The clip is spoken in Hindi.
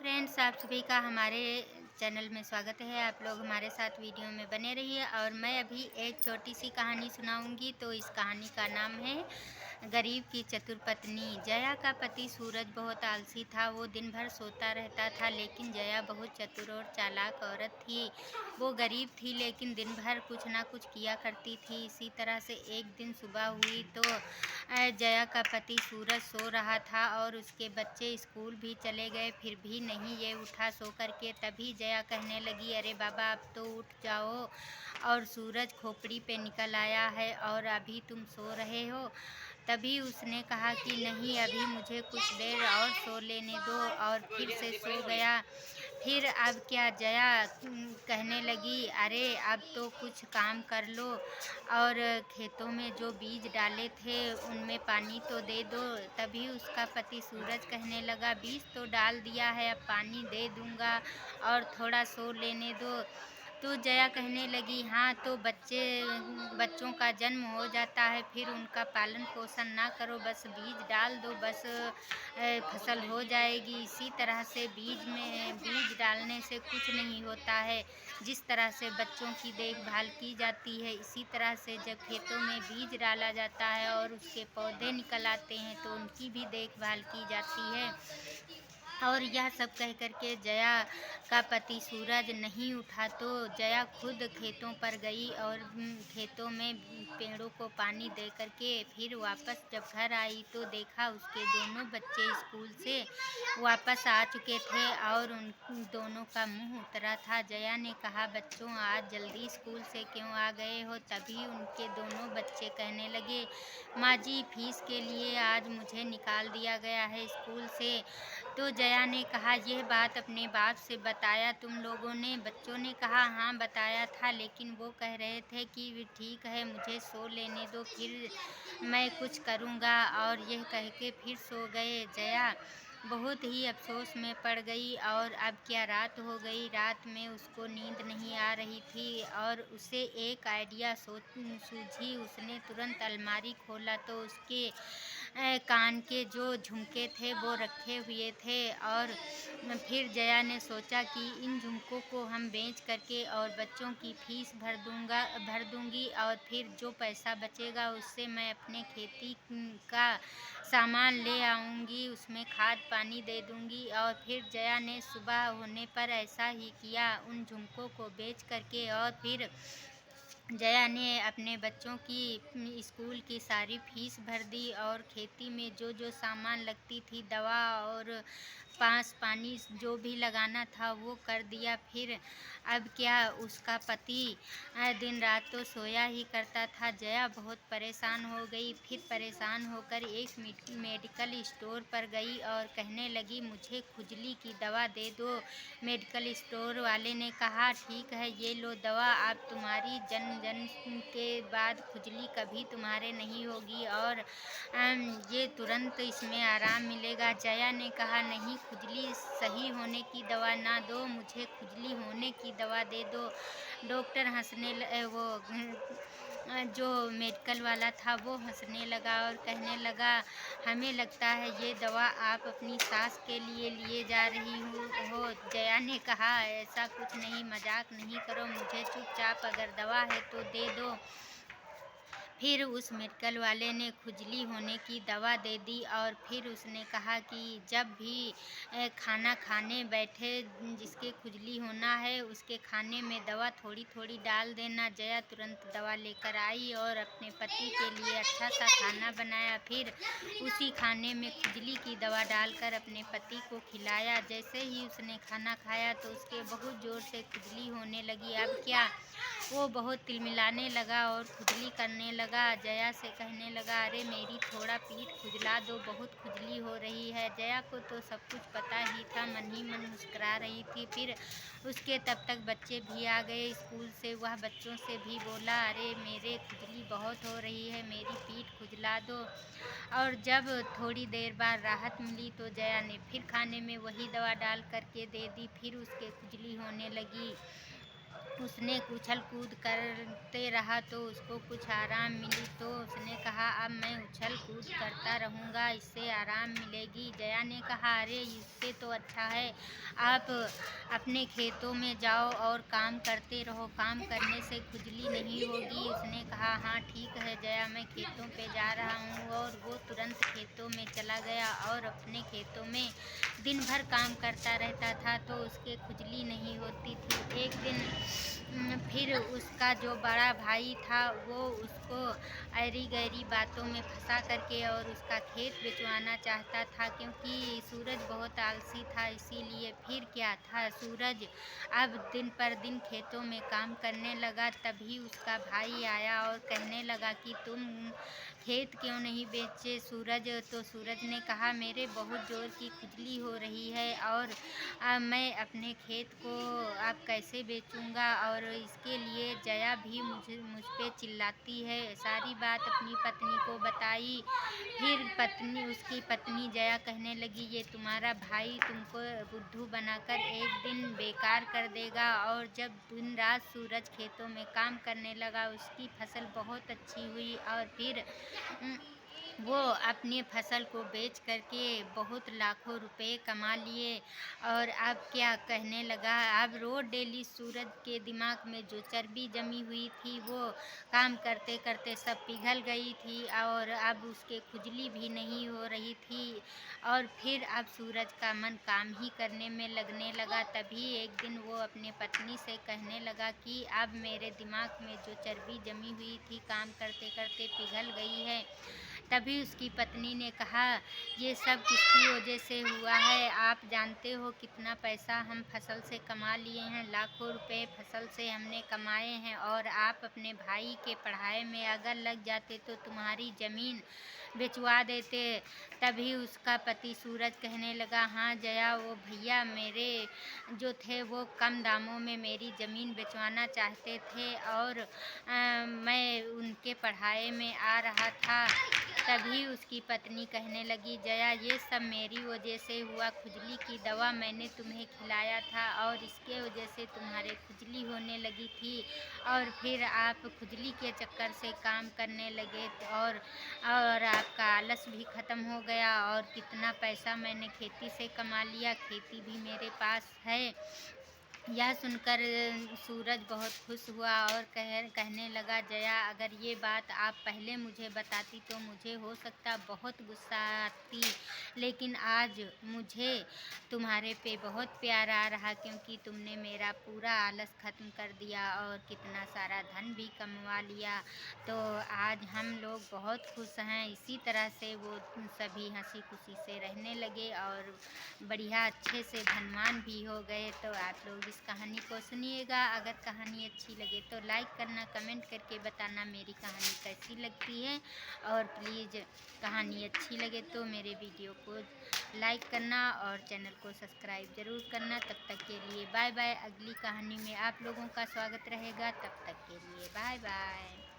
फ्रेंड्स, आप सभी का हमारे चैनल में स्वागत है। आप लोग हमारे साथ वीडियो में बने रहिए और मैं अभी एक छोटी सी कहानी सुनाऊंगी। तो इस कहानी का नाम है गरीब की चतुर पत्नी। जया का पति सूरज बहुत आलसी था। वो दिन भर सोता रहता था, लेकिन जया बहुत चतुर और चालाक औरत थी। वो गरीब थी, लेकिन दिन भर कुछ ना कुछ किया करती थी। इसी तरह से एक दिन सुबह हुई तो जया का पति सूरज सो रहा था और उसके बच्चे स्कूल भी चले गए, फिर भी नहीं ये उठा सो करके। तभी जया कहने लगी, अरे बाबा, अब तो उठ जाओ। और सूरज खोपड़ी पे निकल आया है और अभी तुम सो रहे हो। तभी उसने कहा कि नहीं, अभी मुझे कुछ देर और सो लेने दो, और फिर से सो गया। फिर अब क्या, जया कहने लगी, अरे अब तो कुछ काम कर लो और खेतों में जो बीज डाले थे उनमें पानी तो दे दो। तभी उसका पति सूरज कहने लगा, बीज तो डाल दिया है, अब पानी दे दूंगा और थोड़ा सो लेने दो। तो जया कहने लगी, हाँ तो बच्चों का जन्म हो जाता है, फिर उनका पालन पोषण ना करो, बस बीज डाल दो, बस फसल हो जाएगी। इसी तरह से बीज डालने से कुछ नहीं होता है। जिस तरह से बच्चों की देखभाल की जाती है, इसी तरह से जब खेतों में बीज डाला जाता है और उसके पौधे निकल आते हैं तो उनकी भी देखभाल की जाती है। और यह सब कह कर के जया का पति सूरज नहीं उठा तो जया खुद खेतों पर गई और खेतों में पेड़ों को पानी दे कर के फिर वापस जब घर आई तो देखा उसके दोनों बच्चे स्कूल से वापस आ चुके थे और उन दोनों का मुंह उतरा था। जया ने कहा, बच्चों, आज जल्दी स्कूल से क्यों आ गए हो? तभी उनके दोनों बच्चे कहने लगे, माँ जी, फीस के लिए आज मुझे निकाल दिया गया है स्कूल से। तो जया ने कहा, यह बात अपने बाप से बताया तुम लोगों ने? बच्चों ने कहा, हाँ बताया था, लेकिन वो कह रहे थे कि ठीक है, मुझे सो लेने दो, फिर मैं कुछ करूँगा। और यह कह के फिर सो गए। जया बहुत ही अफसोस में पड़ गई और अब क्या, रात हो गई। रात में उसको नींद नहीं आ रही थी और उसे एक आइडिया सूझी। उसने तुरंत अलमारी खोला तो उसके कान के जो झुमके थे वो रखे हुए थे। और फिर जया ने सोचा कि इन झुमकों को हम बेच करके और बच्चों की फीस भर दूंगी, और फिर जो पैसा बचेगा उससे मैं अपने खेती का सामान ले आऊंगी, उसमें खाद पानी दे दूंगी। और फिर जया ने सुबह होने पर ऐसा ही किया, उन झुमकों को बेच करके। और फिर जया ने अपने बच्चों की स्कूल की सारी फीस भर दी और खेती में जो जो सामान लगती थी, दवा और पानी जो भी लगाना था वो कर दिया। फिर अब क्या, उसका पति दिन रात तो सोया ही करता था। जया बहुत परेशान हो गई। फिर परेशान होकर एक मेडिकल स्टोर पर गई और कहने लगी, मुझे खुजली की दवा दे दो। मेडिकल स्टोर वाले ने कहा, ठीक है, ये लो दवा, आप तुम्हारी जन्म के बाद खुजली कभी तुम्हारे नहीं होगी और ये तुरंत इसमें आराम मिलेगा। जया ने कहा, नहीं, खुजली सही होने की दवा ना दो, मुझे खुजली होने की दवा दे दो। डॉक्टर जो मेडिकल वाला था वो हंसने लगा और कहने लगा, हमें लगता है ये दवा आप अपनी सास के लिए लिए जा रही हो। जया ने कहा, ऐसा कुछ नहीं, मजाक नहीं करो, मुझे चुपचाप अगर दवा है तो दे दो। फिर उस मेडिकल वाले ने खुजली होने की दवा दे दी और फिर उसने कहा कि जब भी खाना खाने बैठे, जिसके खुजली होना है उसके खाने में दवा थोड़ी थोड़ी डाल देना। जया तुरंत दवा लेकर आई और अपने पति के लिए अच्छा सा खाना बनाया। फिर उसी खाने में खुजली की दवा डालकर अपने पति को खिलाया। जैसे ही उसने खाना खाया तो उसके बहुत ज़ोर से खुजली होने लगी। अब क्या, वो बहुत तिलमिलाने लगा और खुजली करने लगा। जया से कहने लगा, अरे मेरी थोड़ा पीठ खुजला दो, बहुत खुजली हो रही है। जया को तो सब कुछ पता ही था, मन ही मन मुस्कुरा रही थी। फिर उसके तब तक बच्चे भी आ गए स्कूल से। वह बच्चों से भी बोला, अरे मेरे खुजली बहुत हो रही है, मेरी पीठ खुजला दो। और जब थोड़ी देर बाद राहत मिली तो जया ने फिर खाने में वही दवा डाल करके दे दी। फिर उसके खुजली होने लगी। उसने उछल कूद करते रहा तो उसको कुछ आराम मिली, तो उसने कहा अब मैं उछल कूद करता रहूँगा, इससे आराम मिलेगी। जया ने कहा अरे इससे तो अच्छा है आप अपने खेतों में जाओ और काम करते रहो, काम करने से खुजली नहीं होगी। उसने कहा हाँ ठीक है जया, मैं खेतों पे जा रहा हूँ। और वो तुरंत खेतों में चला गया और अपने खेतों में दिन भर काम करता रहता था तो उसके खुजली नहीं होती थी। एक दिन फिर उसका जो बड़ा भाई था वो उसको ऐरी गैरी बातों में फंसा करके और उसका खेत बिचवाना चाहता था, क्योंकि सूरज बहुत आलसी था। इसीलिए फिर क्या था, सूरज अब दिन पर दिन खेतों में काम करने लगा। तभी उसका भाई आया और कहने लगा कि तुम खेत क्यों नहीं बेचे सूरज। तो सूरज ने कहा मेरे बहुत ज़ोर की खुजली हो रही है और मैं अपने खेत को अब कैसे बेचूंगा। और इसके लिए जया भी मुझ पे चिल्लाती है। सारी बात अपनी पत्नी को बताई। फिर उसकी पत्नी जया कहने लगी ये तुम्हारा भाई तुमको बुद्धू बनाकर एक दिन बेकार कर देगा। और जब दिन रात सूरज खेतों में काम करने लगा उसकी फसल बहुत अच्छी हुई और फिर उम, वो अपनी फसल को बेच करके बहुत लाखों रुपए कमा लिए। और अब क्या कहने लगा, अब रोज डेली सूरज के दिमाग में जो चर्बी जमी हुई थी वो काम करते करते सब पिघल गई थी और अब उसके खुजली भी नहीं हो रही थी। और फिर अब सूरज का मन काम ही करने में लगने लगा। तभी एक दिन वो अपने पत्नी से कहने लगा कि अब मेरे दिमाग में जो चर्बी जमी हुई थी काम करते करते पिघल गई है। तभी उसकी पत्नी ने कहा ये सब किसकी वजह से हुआ है, आप जानते हो कितना पैसा हम फसल से कमा लिए हैं, लाखों रुपए फसल से हमने कमाए हैं। और आप अपने भाई के पढ़ाई में अगर लग जाते तो तुम्हारी ज़मीन बेचवा देते। तभी उसका पति सूरज कहने लगा हाँ जया, वो भैया मेरे जो थे वो कम दामों में मेरी ज़मीन बेचवाना चाहते थे और मैं उनके पढ़ाई में आ रहा था। तभी उसकी पत्नी कहने लगी जया ये सब मेरी वजह से हुआ, खुजली की दवा मैंने तुम्हें खिलाया था और इसके वजह से तुम्हारे खुजली होने लगी थी। और फिर आप खुजली के चक्कर से काम करने लगे और आपका आलस भी ख़त्म हो गया। और कितना पैसा मैंने खेती से कमा लिया, खेती भी मेरे पास है। यह सुनकर सूरज बहुत खुश हुआ और कहने लगा जया अगर ये बात आप पहले मुझे बताती तो मुझे हो सकता बहुत गुस्सा आती, लेकिन आज मुझे तुम्हारे पे बहुत प्यार आ रहा क्योंकि तुमने मेरा पूरा आलस ख़त्म कर दिया और कितना सारा धन भी कमवा लिया। तो आज हम लोग बहुत खुश हैं। इसी तरह से वो सभी हंसी खुशी से रहने लगे और बढ़िया अच्छे से धनवान भी हो गए। तो आप लोग इस कहानी को सुनिएगा। अगर कहानी अच्छी लगे तो लाइक करना, कमेंट करके बताना मेरी कहानी कैसी लगती है। और प्लीज़ कहानी अच्छी लगे तो मेरे वीडियो को लाइक करना और चैनल को सब्सक्राइब ज़रूर करना। तब तक के लिए बाय बाय। अगली कहानी में आप लोगों का स्वागत रहेगा। तब तक के लिए बाय बाय।